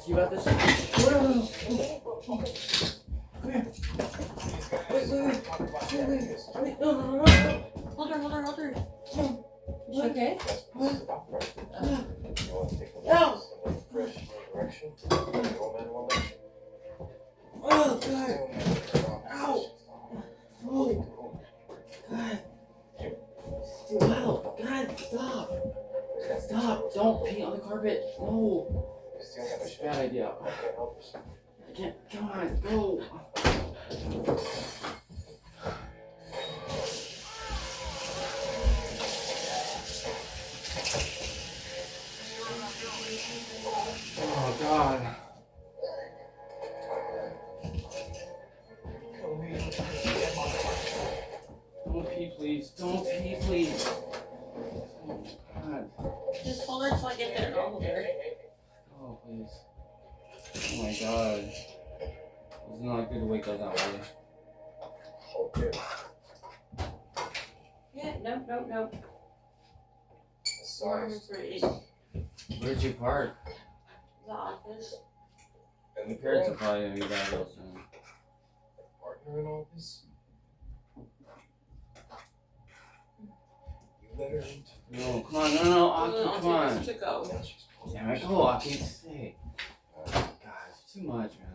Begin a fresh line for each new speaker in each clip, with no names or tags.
You got this? No. Come here. Wait. No. Hold her. You okay? No. Oh, God. Ow. Oh, God. Wow. God, stop. Stop. Don't pee on the carpet. No. That's a bad idea. I can't. Come on. Go. Oh, God. Don't pee, please. Don't pee, please. Oh, God.
Just hold her till I get there and I'll hold her.
Oh, please. Oh, my God. It's not good to wake up that way.
Yeah, no.
Where'd you park?
The office.
Your parents are probably gonna be back real soon.
Partner in all this? You let her into
No, come on, no, Aki, come on.
To go.
Damn it, go, Aki, stay. God, it's too much, man.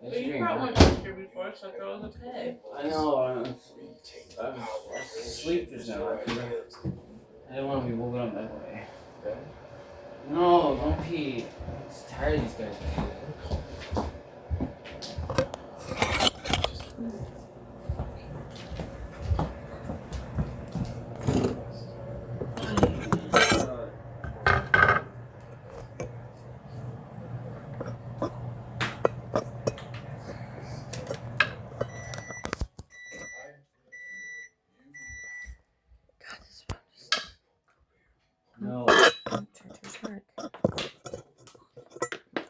But you brought one up here before, so I thought it was okay.
I know, I was asleep just now. I didn't want to be woken up that way. No, don't pee. I'm just tired of these guys. No.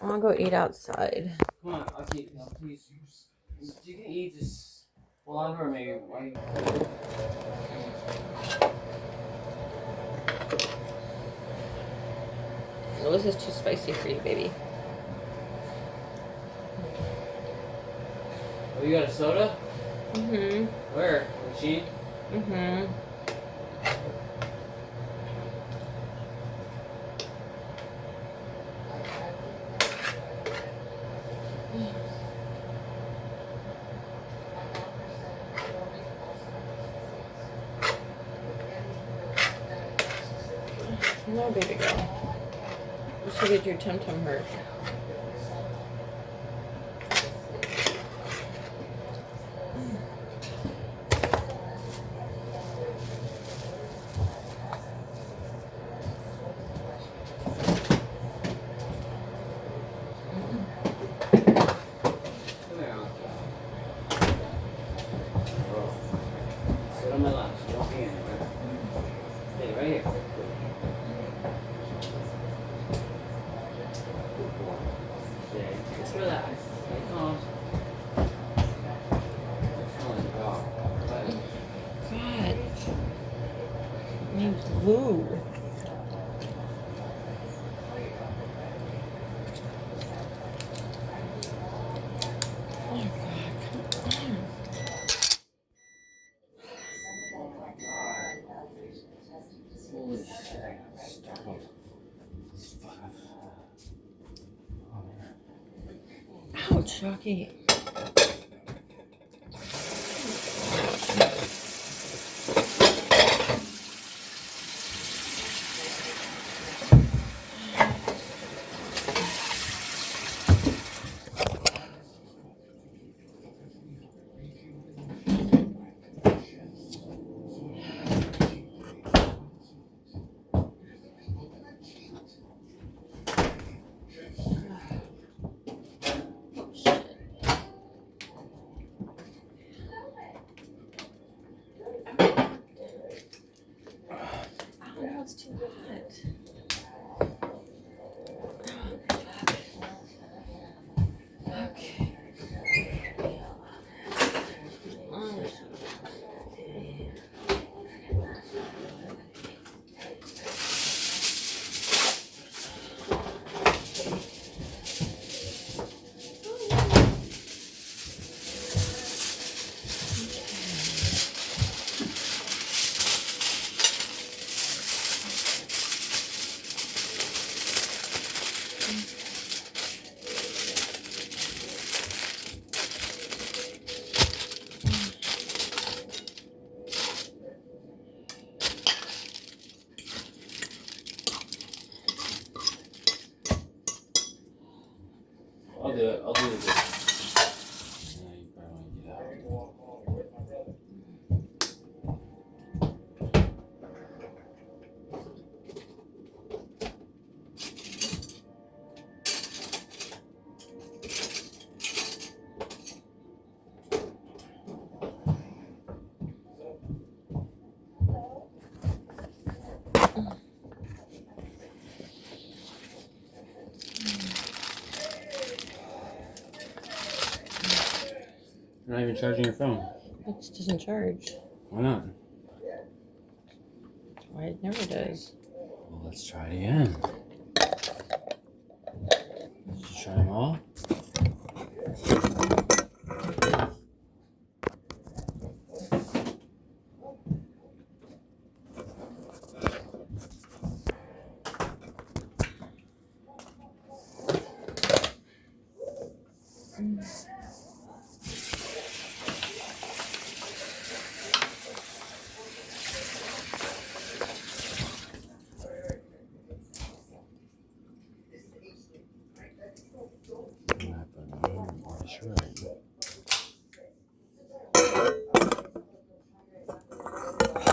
I want to go eat outside.
Come on, Aki, no, please. You can eat this. Hold on to her, maybe.
No, this is too spicy for you, baby.
Oh, you got a soda?
Mm-hmm.
Where? Machine?
Mm-hmm. No, baby girl. You should get your tum-tum hurt.
Sit on my lap. So don't be anywhere. Stay right here. Stay. Just relax. Stay calm.
God. My glue. Oh, God. Come on.
Holy shit. Stop.
Ouch, Rocky. Oh, it's too hot. Okay.
do it. I'll do it. Yeah, you probably want to get out. You're not even charging your phone.
It just doesn't charge.
Why not?
Why it never does.
Well, let's try it again. Did you try them all?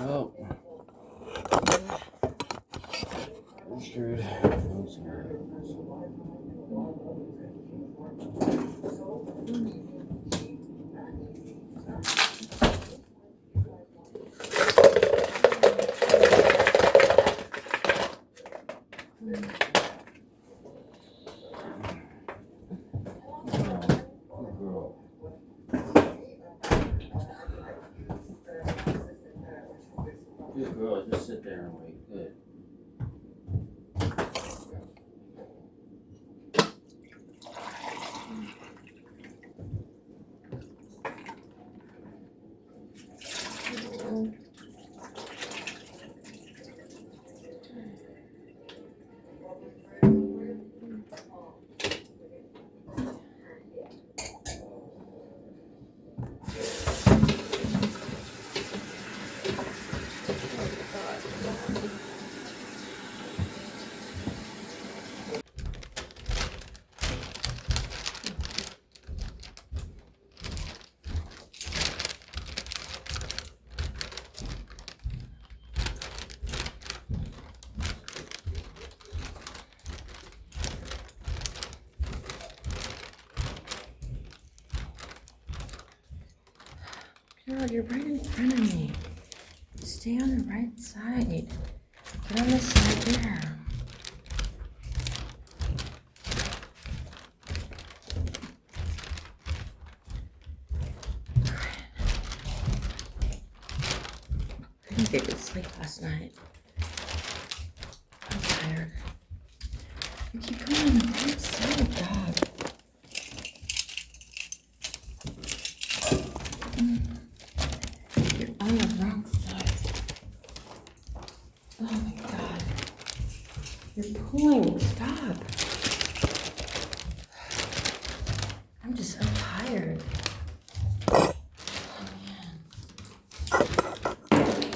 Oh. I'm screwed. I'm screwed. Good girl, just sit there and wait. Good.
God, you're right in front of me. Stay on the right side. Get on this side there. I didn't get good sleep last night. I'm tired. You keep going on the right side, dog. You're on the wrong side. Oh my god. You're pulling. Stop. I'm just so tired. Oh man.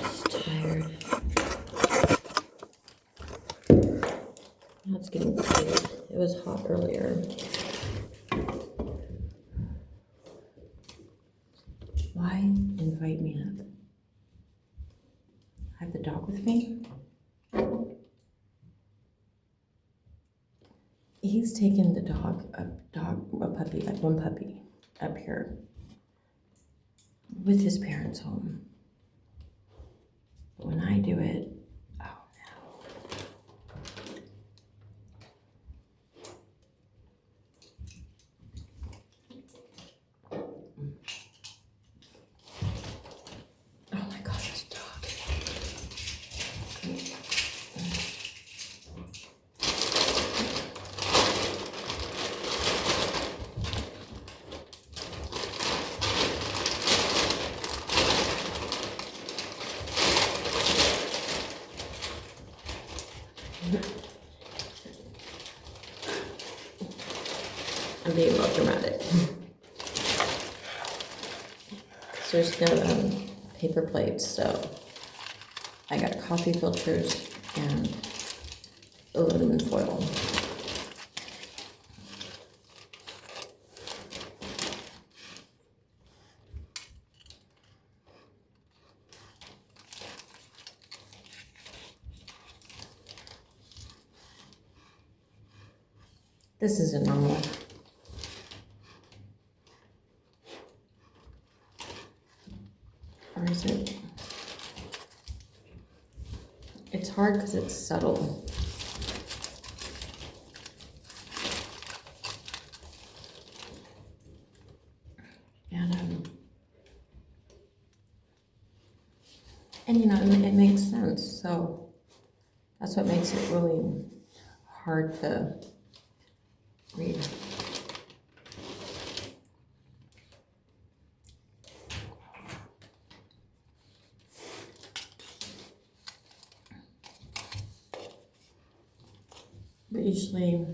Just tired. Now it's getting cold. It was hot earlier. Why invite me up? I have the dog with me. He's taken the dog, a puppy, like one puppy, up here with his parents home. But when I do it, oh no. Oh my god, this dog. I'm being real dramatic. There's no paper plates, so I got coffee filters and aluminum foil. This isn't normal. Or is it? It's hard because it's subtle. And you know, it makes sense. So that's what makes it really hard to read. But usually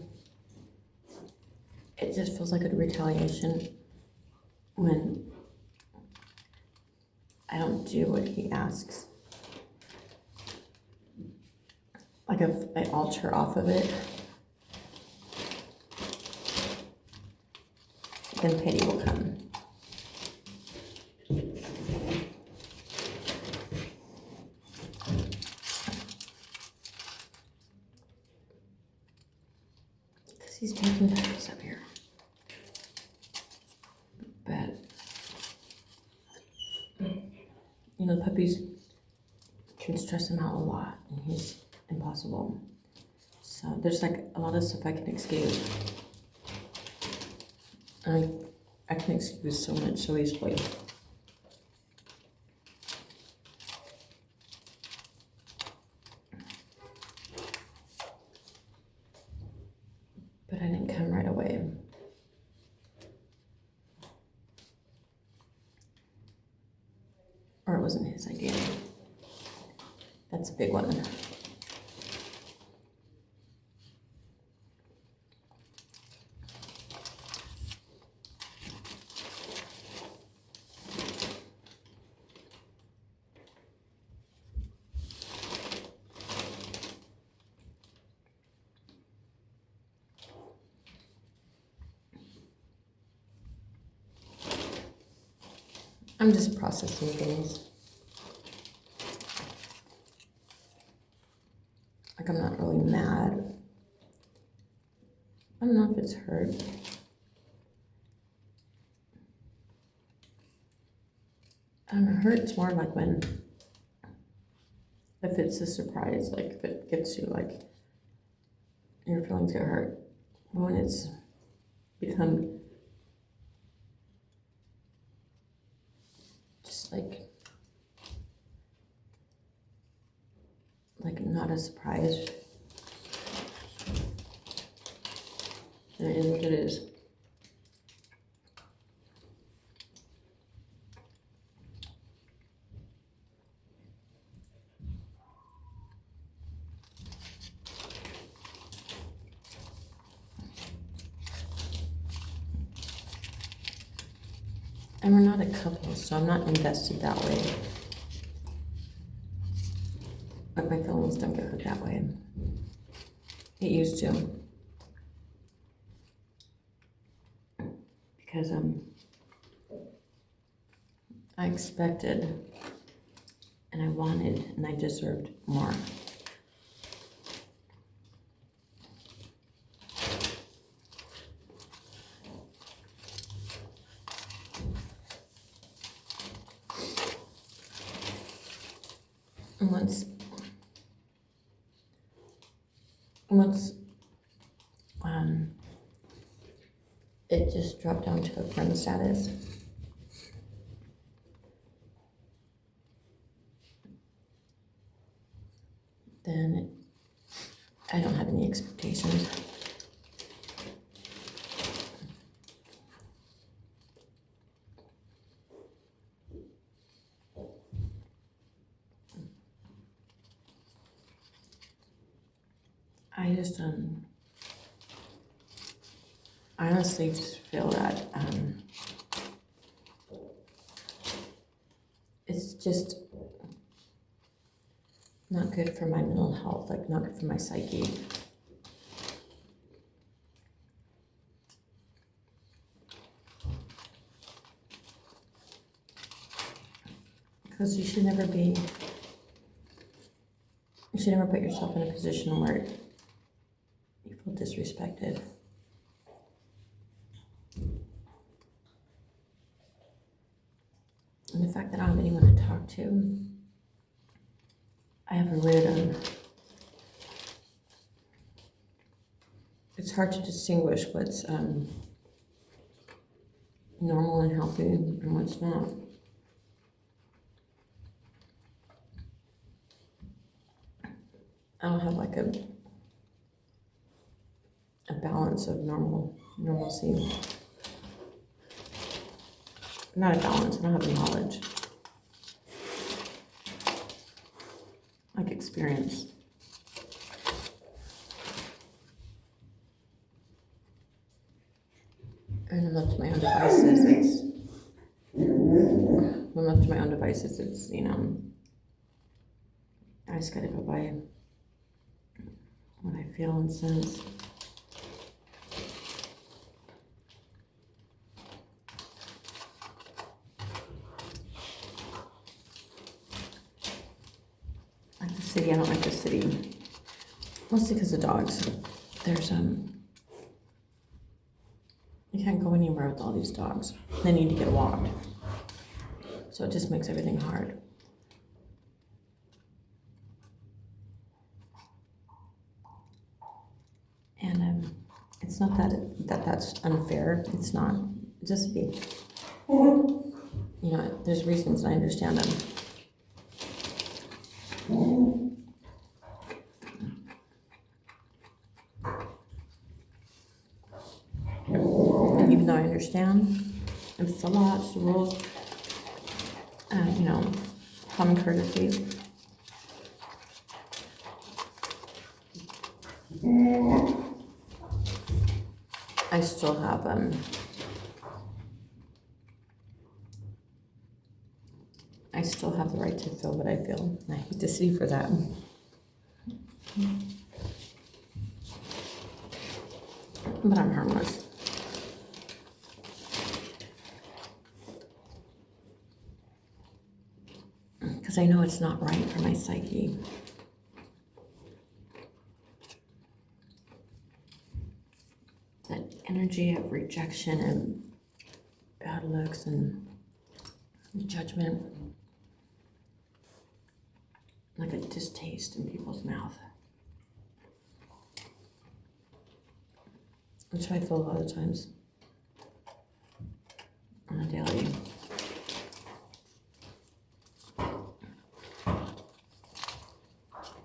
it just feels like a retaliation when I don't do what he asks. Like if I alter off of it, then pity will come. Because he's taking puppies up here. But, you know, puppies can stress him out a lot, and he's impossible. So there's like a lot of stuff I can excuse. I can excuse so much so easily. But I didn't come right away. Or it wasn't his idea. That's a big one. I'm just processing things. Like I'm not really mad. I don't know if it's hurt. I don't know, hurt's more like when, if it's a surprise, like if it gets you, like your feelings get hurt. But when it's become just like not a surprise, then it is what it is. And we're not a couple, so I'm not invested that way. Like my feelings don't get hurt that way. It used to. Because I expected and I wanted and I deserved more. And once it just dropped down to a friend status, then I don't have any expectations. I just I honestly just feel that it's just not good for my mental health, like not good for my psyche. Because you should never put yourself in a position where you feel disrespected. have anyone to talk to. I have a weird, it's hard to distinguish what's normal and healthy and what's not. I don't have like a balance of normalcy. Not a balance, I don't have knowledge. Like experience. And I'm left to my own devices, I just gotta go by what I feel and sense. Like the city, I don't like the city. Mostly because of dogs. There's, you can't go anywhere with all these dogs. They need to get walked. So it just makes everything hard. And it's not that's unfair. It's not. Just be. There's reasons and I understand them. And even though I understand, it's the law, it's the rules, common courtesy. I still have the right to feel what I feel. I hate the city for that. But I'm harmless. Because I know it's not right for my psyche. That energy of rejection and bad looks and judgment, like a distaste in people's mouth. Which I feel a lot of times on a daily.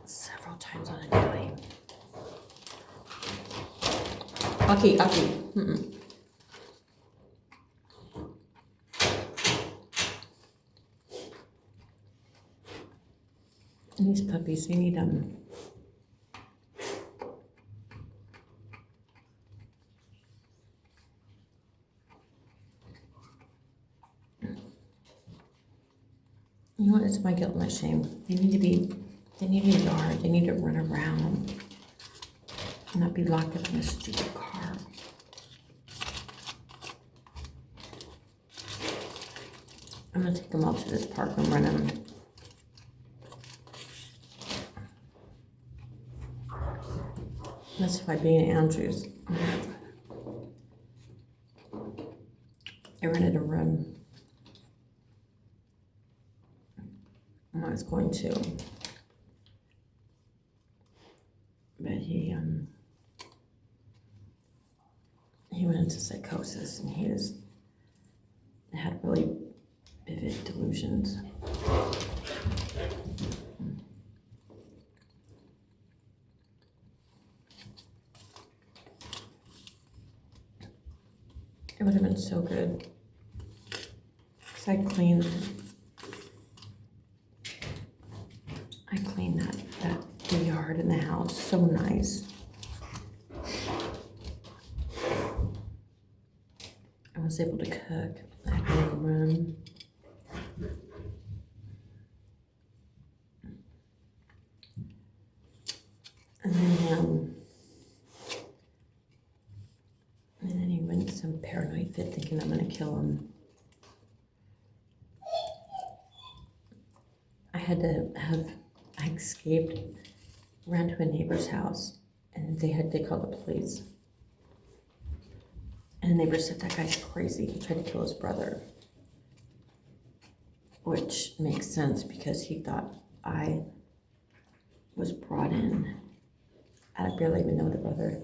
Several times on a daily. Okay. And these puppies, they need it's my guilt and my shame. They need a yard, they need to run around and not be locked up in a stupid car. I'm gonna take them all to this park and run them. That's why being at Andrews, I rented a room. I was going to, but he went into psychosis and he had really vivid delusions. It would have been so good. Because I cleaned the yard in the house. So nice. I was able to cook. I had a little room. And then he went into some paranoid fit thinking I'm going to kill him. I escaped, ran to a neighbor's house, and they called the police. And the neighbor said, that guy's crazy. He tried to kill his brother. which makes sense because he thought I was brought in. I barely even know the brother.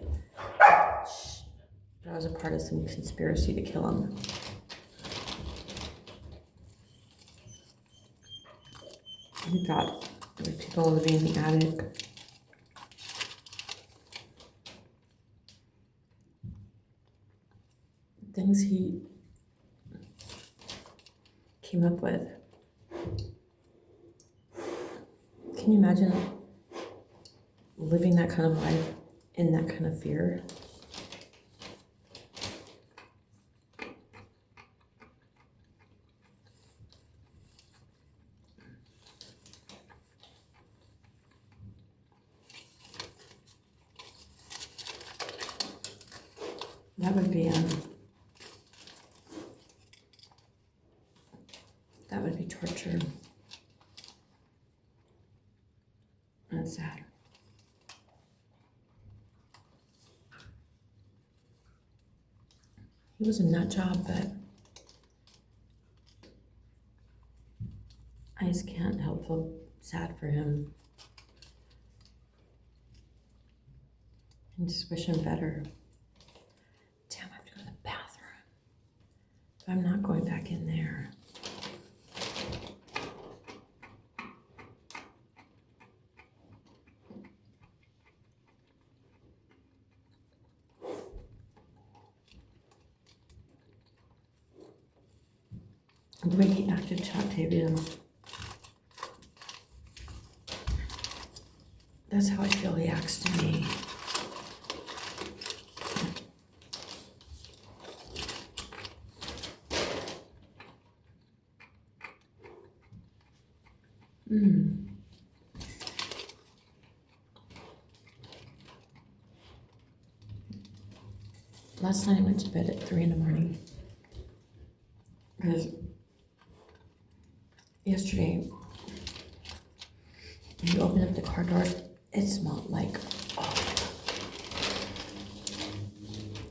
But I was a part of some conspiracy to kill him. He thought there were people living in the attic. Things he came up with. Can you imagine living that kind of life in that kind of fear? That would be torture. That's sad. He was a nut job, but I just can't help feel sad for him. And just wish him better. Damn, I have to go to the bathroom. But I'm not going back in there. The way he acted to Octavia, that's how I feel he acts to me. Last night I went to bed at 3 in the morning because yesterday when you opened up the car doors, it smelled like,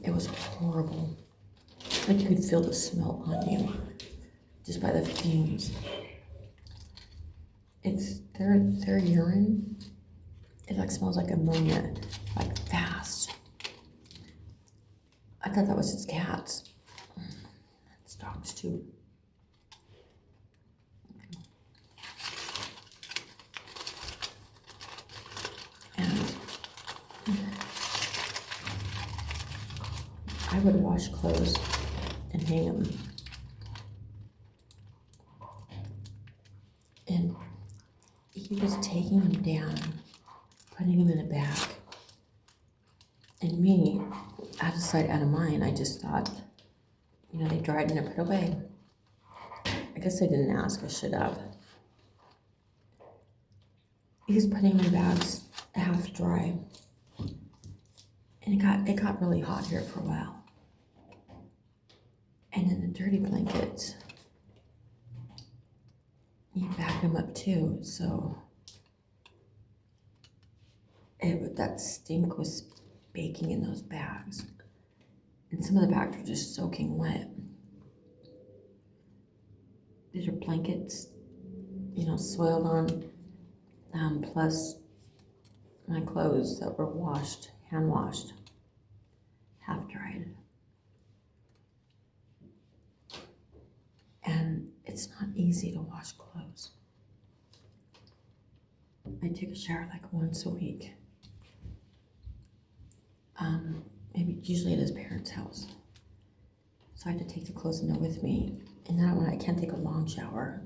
it was horrible. Like you could feel the smell on you just by the fumes. It's their urine. It like smells like ammonia, like fast. I thought that was his cats. It's dogs too. And I would wash clothes and hang them. And he was taking them down, putting them in a bag. And me, out of sight, out of mind, I just thought, they dried and they're put away. I guess I didn't ask, I should have. He was putting them in bags half dry. And it got really hot here for a while. And then the dirty blankets, you back them up too, so that stink was baking in those bags. And some of the bags were just soaking wet. These are blankets, soiled on, plus my clothes that were washed, hand washed, half dried. And it's not easy to wash clothes. I take a shower like once a week. Maybe usually at his parents' house. So I have to take the clothes in there with me. And that one I can't take a long shower.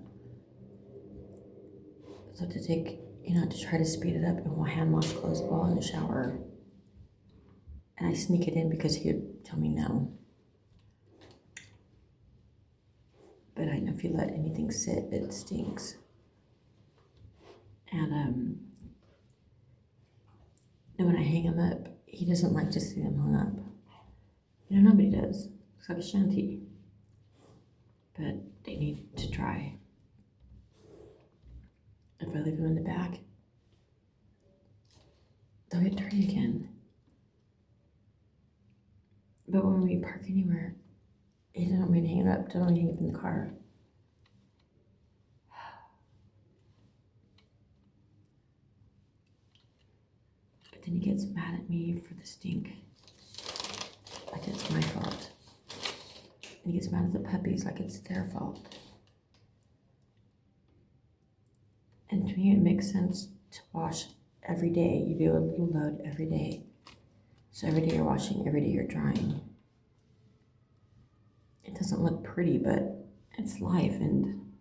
So to take, to try to speed it up and we'll hand wash clothes while in the shower. And I sneak it in because he would tell me no. But I know if you let anything sit, it stinks. And when I hang them up, he doesn't like to see them hung up. Nobody does, except Shanti. But they need to dry. If I leave them in the back, they'll get dirty again. But when we park anywhere, he doesn't want me to hang it up, doesn't want me to hang it in the car. But then he gets mad at me for the stink. Like it's my fault. And he gets mad at the puppies like it's their fault. And to me, it makes sense to wash every day. You do a little load every day. So every day you're washing, every day you're drying. It doesn't look pretty, but it's life, and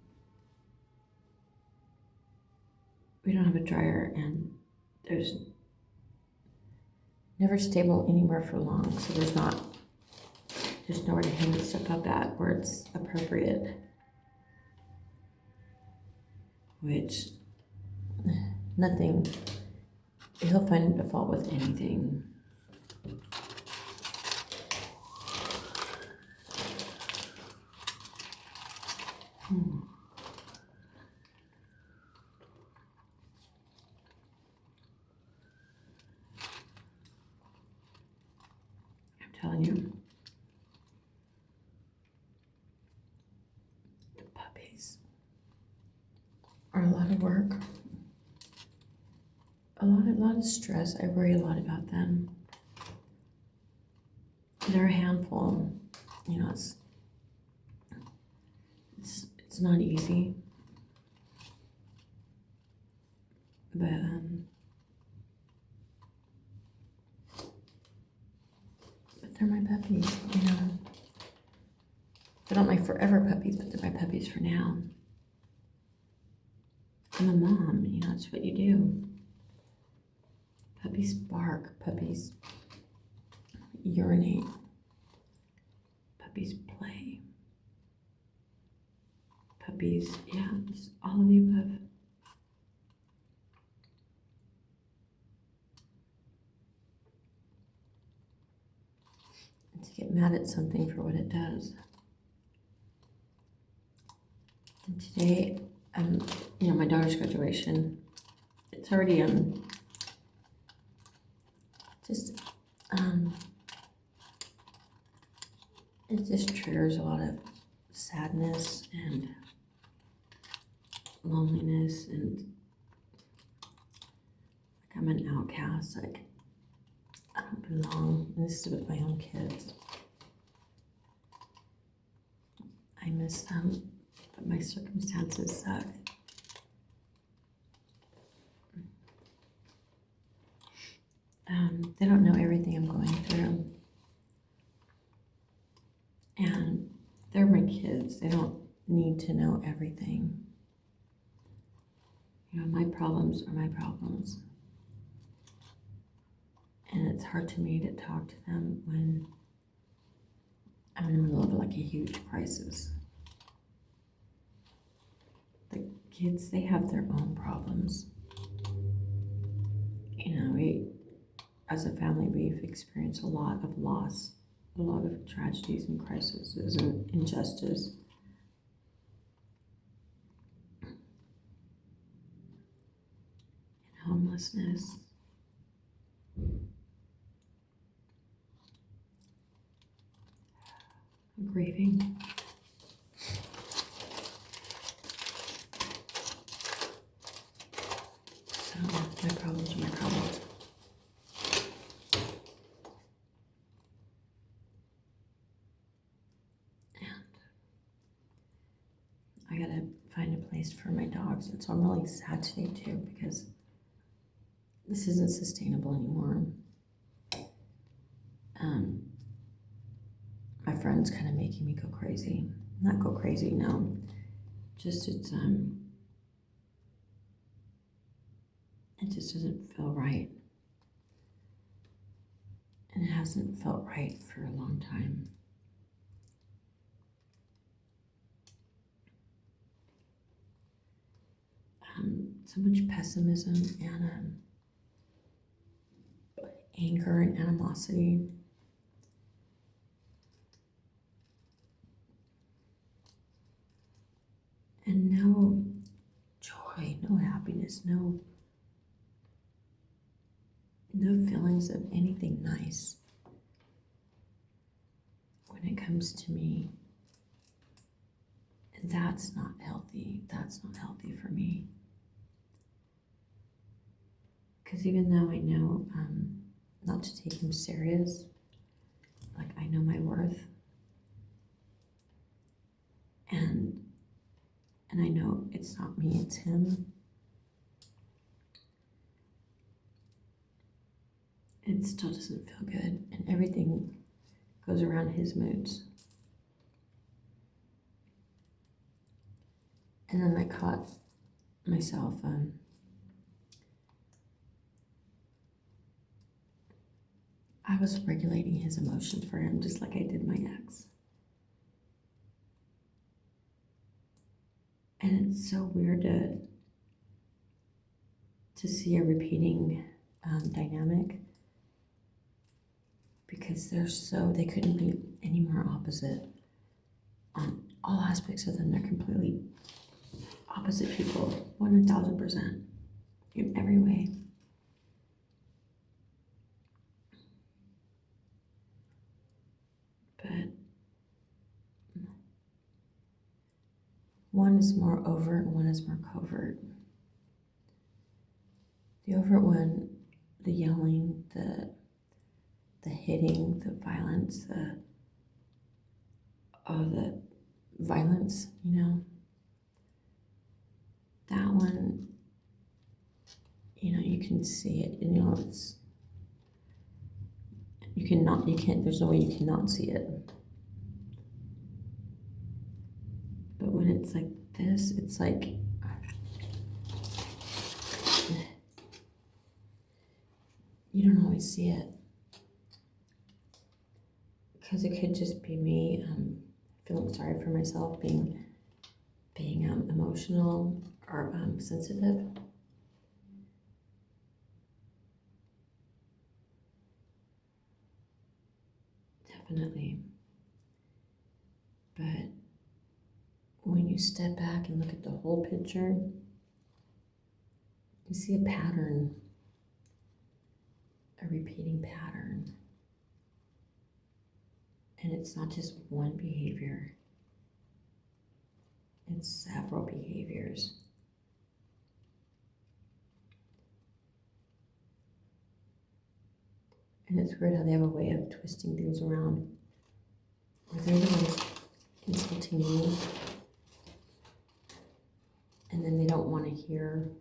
we don't have a dryer, and there's never stable anywhere for long, so there's nowhere to hang the stuff up at where it's appropriate. Which, nothing, he'll find a fault with anything. I'm telling you, the puppies are a lot of work, a lot of stress. I worry a lot about them. They're a handful. You know, it's not easy, but they're my puppies. You know, they're not my forever puppies, but they're my puppies for now. I'm a mom. You know, it's what you do. Puppies bark. Puppies urinate. Puppies play. Puppies, yeah, just all of the above. And to get mad at something for what it does. And today, you know, my daughter's graduation, it's already, it just triggers a lot of sadness and loneliness, and like I'm an outcast, like I don't belong. And this is with my own kids. I miss them, but my circumstances suck. They don't know everything I'm going through. And they're my kids. They don't need to know everything. You know, my problems are my problems. And it's hard to me to talk to them when I'm in the middle of like a huge crisis. The kids, they have their own problems. You know, as a family, we've experienced a lot of loss, a lot of tragedies and crises and injustice. And homelessness. Grieving. So my problems are my problems. I gotta find a place for my dogs. And so I'm really sad today too, because this isn't sustainable anymore. My friend's kind of making me go crazy. Not go crazy, no. Just it just doesn't feel right. And it hasn't felt right for a long time. So much pessimism and anger and animosity. And no joy, no happiness, no feelings of anything nice when it comes to me. And that's not healthy. That's not healthy for me. Because even though I know not to take him serious, like I know my worth, and I know it's not me, it's him. It still doesn't feel good, and everything goes around his moods. And then I caught myself I was regulating his emotions for him just like I did my ex. And it's so weird to see a repeating dynamic, because they couldn't be any more opposite on all aspects of them. They're completely opposite people, 1,000%, in every way. But one is more overt, one is more covert. The overt one, the yelling, the hitting, the violence, the violence, that one, you can see it, there's no way you cannot see it. But when it's like this, it's like, you don't always see it. Because it could just be me feeling sorry for myself, being emotional or sensitive. Definitely. But when you step back and look at the whole picture, you see a pattern, a repeating pattern. And it's not just one behavior, it's several behaviors. And it's weird how they have a way of twisting things around. Where they're the ones insulting me, and then they don't want to hear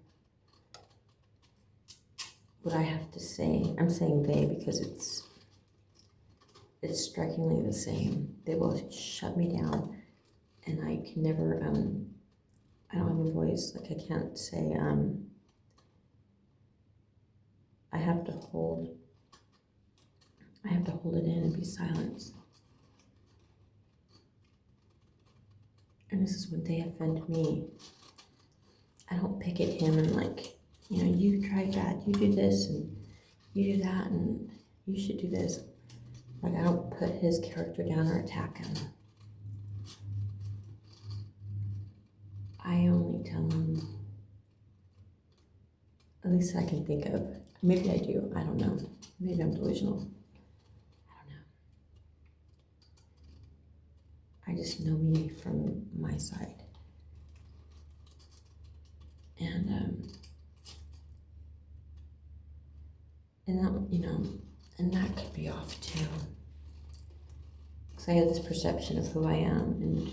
what I have to say. I'm saying they because it's strikingly the same. They will shut me down, and I can never, I don't have a voice, like I can't say, I have to hold it in and be silent. And this is when they offend me. I don't pick at him and you tried that, you do this, and you do that, and you should do this. Like, I don't put his character down or attack him. I only tell him, at least I can think of. Maybe I do, I don't know. Maybe I'm delusional. I don't know. I just know me from my side. And that, and that could be off too. Because I have this perception of who I am and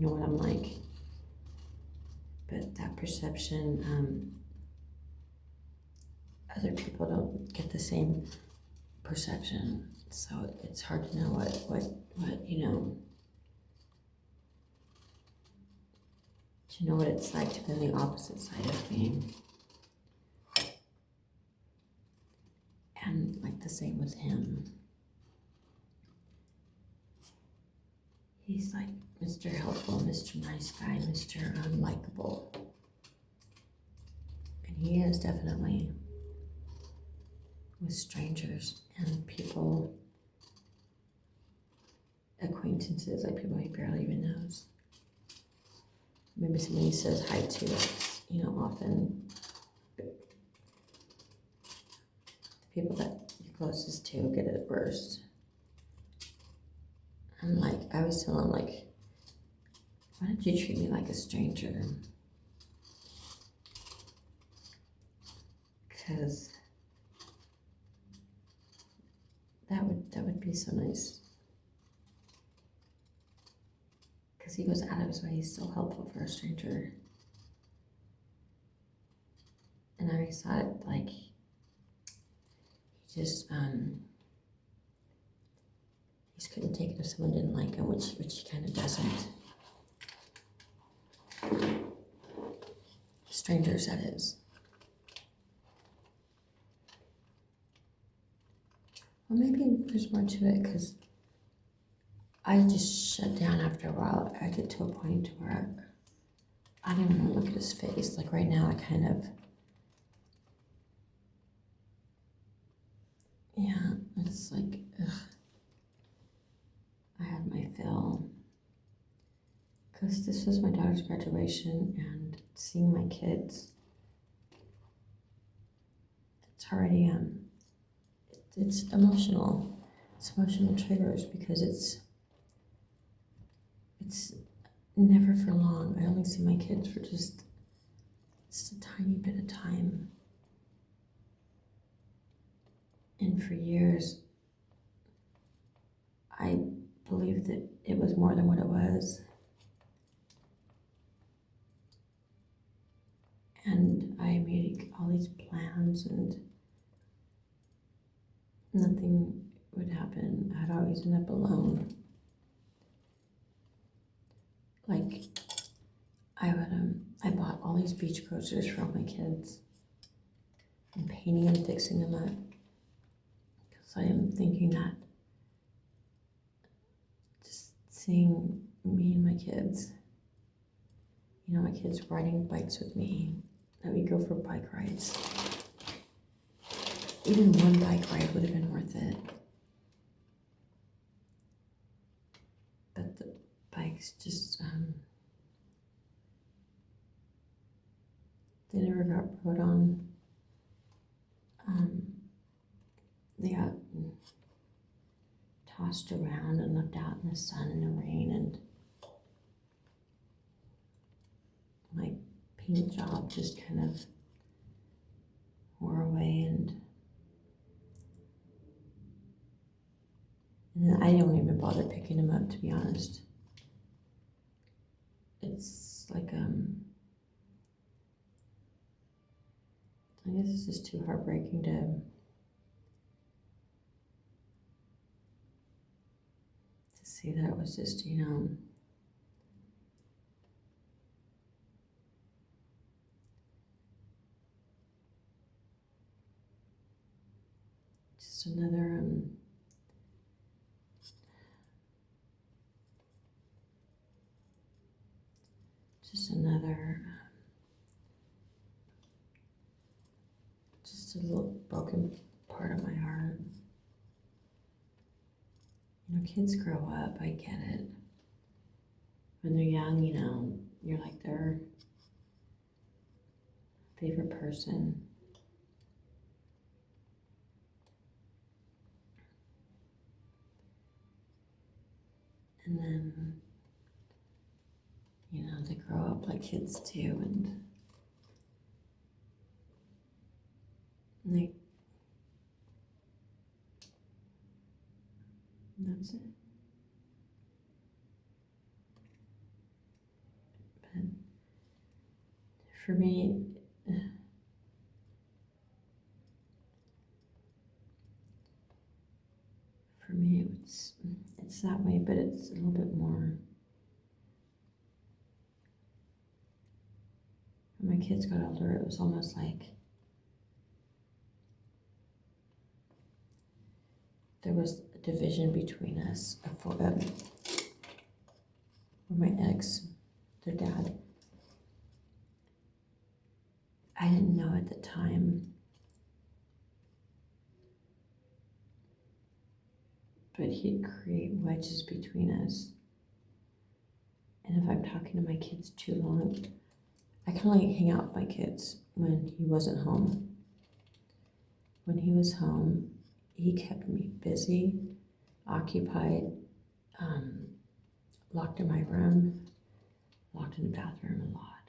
what I'm like. But that perception, other people don't get the same perception. So it's hard to know what to know what it's like to be on the opposite side of me. And like the same with him. He's like Mr. Helpful, Mr. Nice Guy, Mr. Unlikable. And he is definitely with strangers and people, acquaintances, like people he barely even knows. Maybe somebody he says hi to, often the people that you're closest to get it worst. And I always tell him, why don't you treat me like a stranger? Because That would be so nice. Because he goes out of his way, he's so helpful for a stranger. And I always thought, like, he just couldn't take it if someone didn't like him, which he kind of doesn't. Strangers, that is. Well, maybe there's more to it, because I just shut down after a while. I get to a point where I don't even want to look at his face. Like right now, I kind of, yeah, it's like, ugh. I had my fill. Because this was my daughter's graduation, and seeing my kids, it's already, it's emotional. It's emotional triggers, because it's never for long. I only see my kids for just a tiny bit of time. And for years, I believed that it was more than what it was. And I made all these plans and nothing would happen. I'd always end up alone. Like, I bought all these beach coasters for all my kids. I'm painting and fixing them up. Because I am thinking that just seeing me and my kids, you know, my kids riding bikes with me, that we go for bike rides. Even one bike ride would have been worth it. But the bikes just, they never got put on. They got tossed around and left out in the sun and the rain, and my paint job just kind of wore away, and then I don't even bother picking them up, to be honest. It's like, I guess it's just too heartbreaking to see that it was just, you know, just another, just a little broken part of my heart. You know, kids grow up, I get it. When they're young, you know, you're like their favorite person. And then, you know, they grow up like kids too, and that's it. But for me, it's that way, but it's a little bit more. When my kids got older, it was almost like there was a division between us. My ex, their dad, I didn't know at the time, but he'd create wedges between us. And if I'm talking to my kids too long, I can only hang out with my kids when he wasn't home. When he was home, he kept me busy, occupied, locked in my room, locked in the bathroom a lot.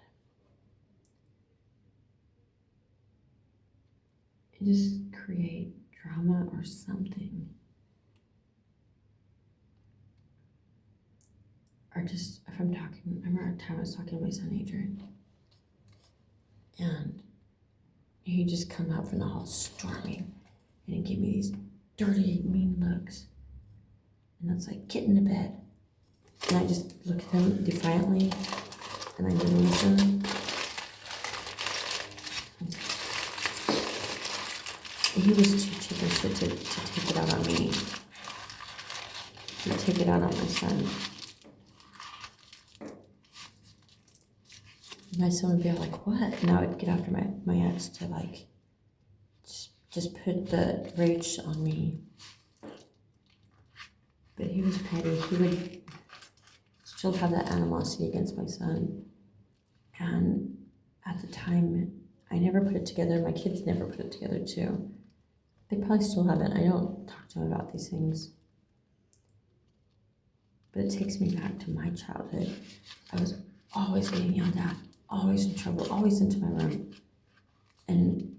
It just create drama or something. are just, if I'm talking, I remember a time I was talking to my son Adrian, and he'd just come out from the hall storming, and he'd give me these dirty, mean looks. And it's like, get into bed. And I just look at him defiantly, and I didn't listen. He was too chicken shit to take it out on me. To take it out on my son. My son would be like, what? And I would get after my ex to like, just put the rage on me. But he was petty. He would still have that animosity against my son. And at the time, I never put it together. My kids never put it together too. They probably still haven't. I don't talk to them about these things. But it takes me back to my childhood. I was always getting yelled at, always in trouble, always into my room. And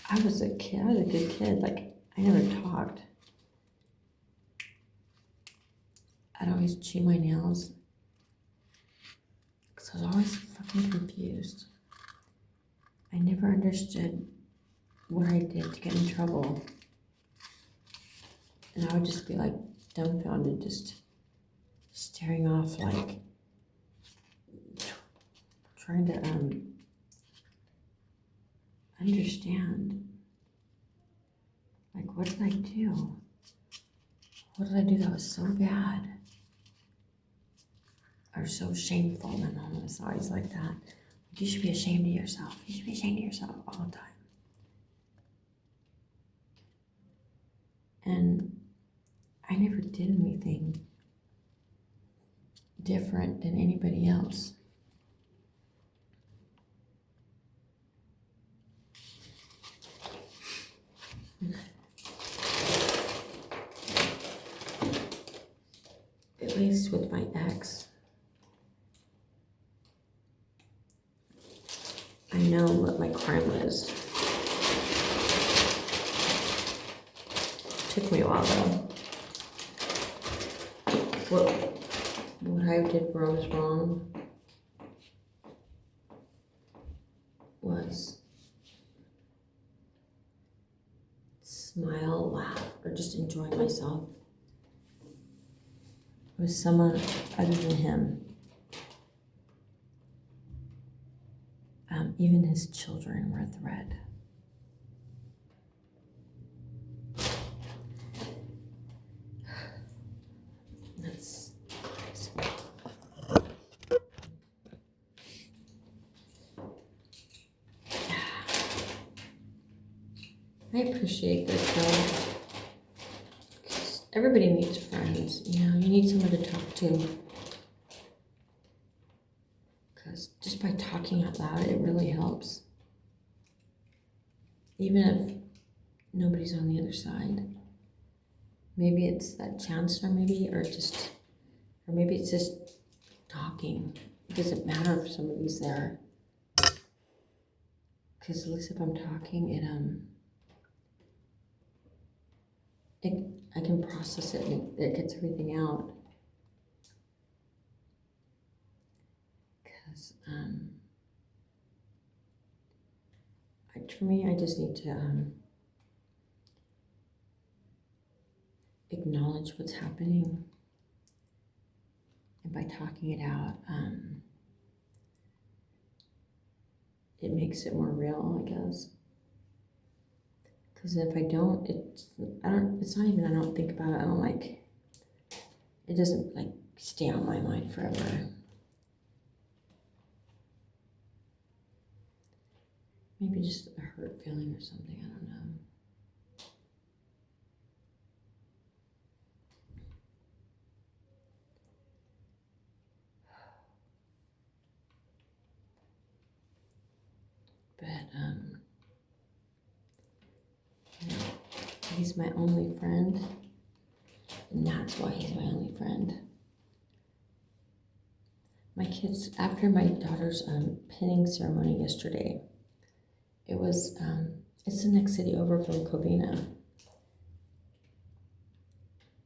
I was a kid, I was a good kid. Like, I never talked. I'd always chew my nails. Because I was always fucking confused. I never understood what I did to get in trouble. And I would just be like dumbfounded, just staring off, like trying to understand. Like, what did I do? What did I do that was so bad? Or so shameful? My mom was always like that. You should be ashamed of yourself. You should be ashamed of yourself all the time. And I never did anything different than anybody else. At least with my ex, I know what my crime was. Took me a while though. What I did wrong was smile, laugh, or just enjoy myself with someone other than him. Even his children were a threat. That's I appreciate this though. 'Cause everybody needs friends, you know, you need someone to talk to. Because just by talking out loud, it really helps. Even if nobody's on the other side. Maybe it's that chancellor, or maybe it's just talking. It doesn't matter if somebody's there. Because at least if I'm talking, I can process it and it gets everything out. Because for me, I just need to acknowledge what's happening, and by talking it out, it makes it more real, I guess. Because if I don't, it's not even, I don't think about it, it doesn't like stay on my mind forever. Maybe just a hurt feeling or something, I don't know. But, he's my only friend, and that's why he's my only friend. My kids, after my daughter's pinning ceremony yesterday, it was, it's the next city over from Covina.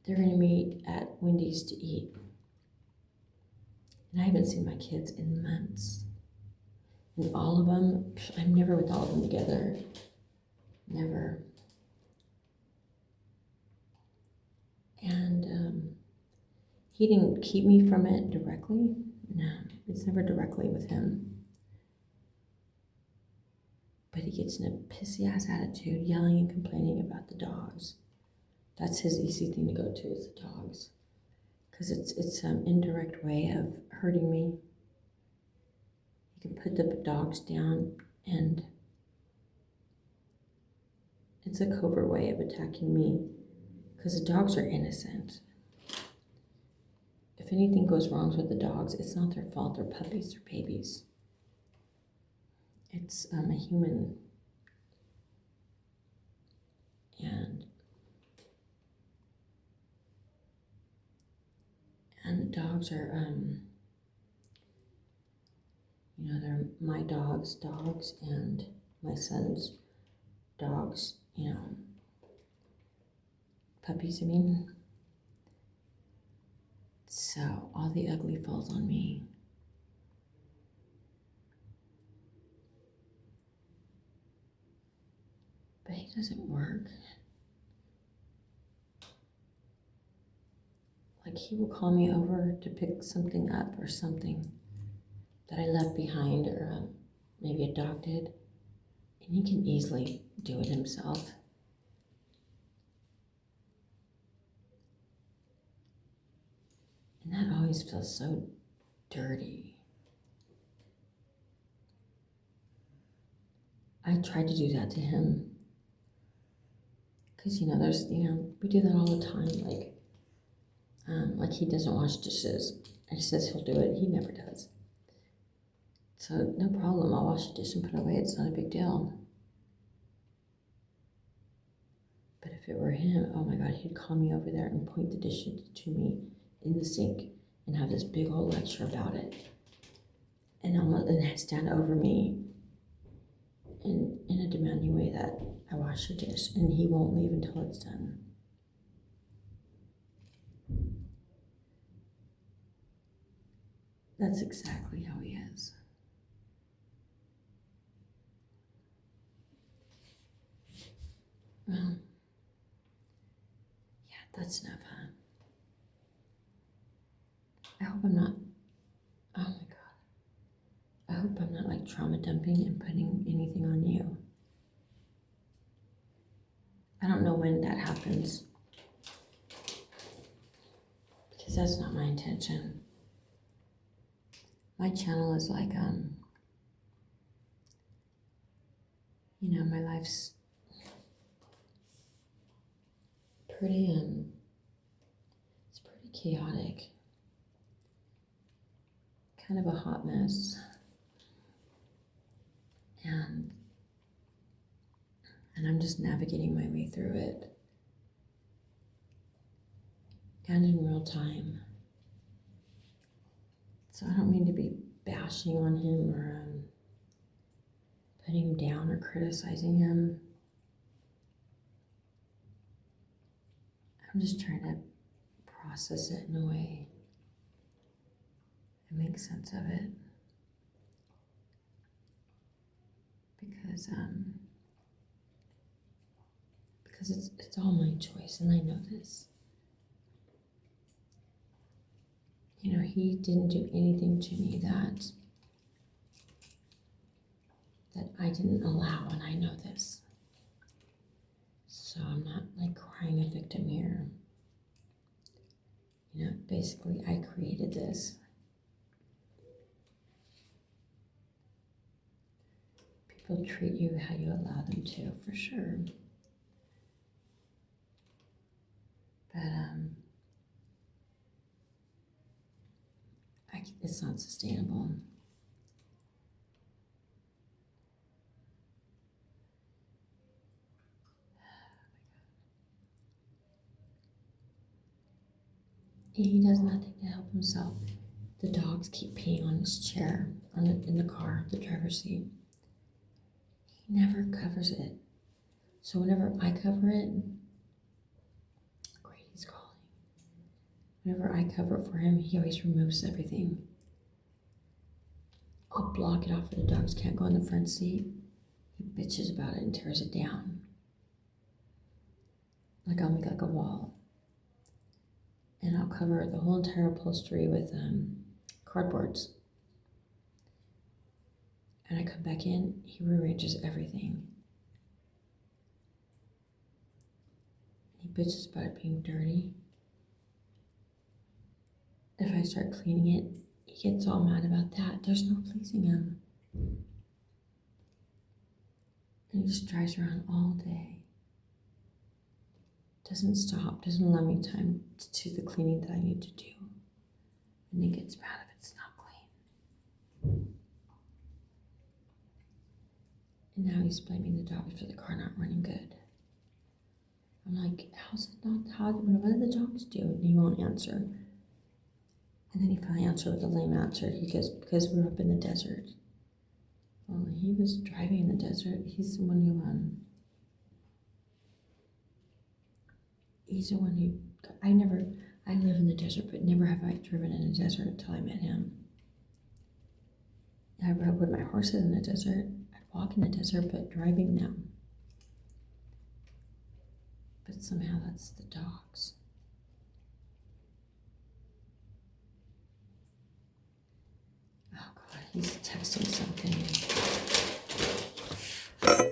They're gonna meet at Wendy's to eat. And I haven't seen my kids in months. And all of them, I'm never with all of them together. Never. And he didn't keep me from it directly. No, it's never directly with him. But he gets in a pissy ass attitude, yelling and complaining about the dogs. That's his easy thing to go to, is the dogs. Because it's an indirect way of hurting me. He can put the dogs down, and it's a covert way of attacking me. Because the dogs are innocent. If anything goes wrong with the dogs, it's not their fault. They're puppies, they're babies. It's a human. And the dogs are, they're my dogs, and my son's dogs, puppies, I mean. So all the ugly falls on me. But he doesn't work. Like, he will call me over to pick something up or something that I left behind, or maybe a dog did. And he can easily do it himself. And that always feels so dirty. I tried to do that to him. Because, we do that all the time. Like he doesn't wash dishes. He says he'll do it. He never does. So no problem. I'll wash the dish and put it away. It's not a big deal. But if it were him, oh my God, he'd call me over there and point the dishes to me in the sink and have this big old lecture about it. And stand over me in a demanding way that I wash the dish, and he won't leave until it's done. That's exactly how he is. Well, yeah, that's enough, huh? I hope I'm not, oh my God. I hope I'm not like trauma dumping and putting anything on you. I don't know when that happens, because that's not my intention. My channel is like, my life's pretty, it's pretty chaotic. Kind of a hot mess. And I'm just navigating my way through it. And in real time. So I don't mean to be bashing on him or putting him down or criticizing him. I'm just trying to process it in a way and make sense of it. Because it's all my choice, and I know this. He didn't do anything to me that I didn't allow, and I know this. So I'm not like crying a victim here. Basically I created this. People treat you how you allow them to, for sure. But it's not sustainable. He does nothing to help himself. The dogs keep peeing on his chair in the car, the driver's seat. He never covers it. So whenever I cover it, great, he's calling. Whenever I cover it for him, he always removes everything. I'll block it off where the dogs can't go in the front seat. He bitches about it and tears it down. Like I'll make like a wall. And I'll cover the whole entire upholstery with cardboards. And I come back in, he rearranges everything. He bitches about it being dirty. If I start cleaning it, he gets all mad about that. There's no pleasing him. And he just drives around all day. Doesn't stop, doesn't allow me time to do the cleaning that I need to do. And then gets mad if it's not clean. And now he's blaming the dogs for the car not running good. I'm like, how's it not, what do the dogs do? And he won't answer. And then he finally answered with a lame answer. He goes, because we're up in the desert. Well, he was driving in the desert. He's the one who, I live in the desert, but never have I driven in a desert until I met him. I rode with my horses in the desert. I'd walk in the desert, but driving, no. But somehow that's the dogs.